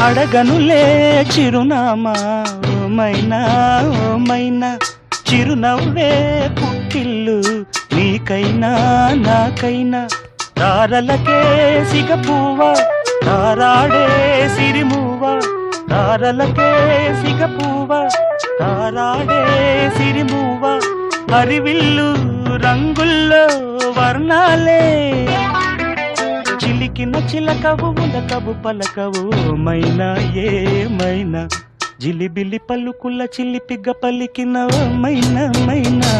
అడగనులే చిరునామా ఓమైనా ఓమైనా చిరునవ్వే పుట్టిల్లు నీకైనా నాకైనా తారలకే సిగపువ్వ తారాడే సిరిమువ్వ తారలకే సిగపువ్వ తారాడే సిరిమువ్వ హరివిల్లు రంగుల్లో వర్ణాలే చిలికిన చిలకవు ఉలకవు పలకవు మైనా ఏమైనా జిలిబిలి పలుకుల చిలిపిగ పలికిన మైనా మైనా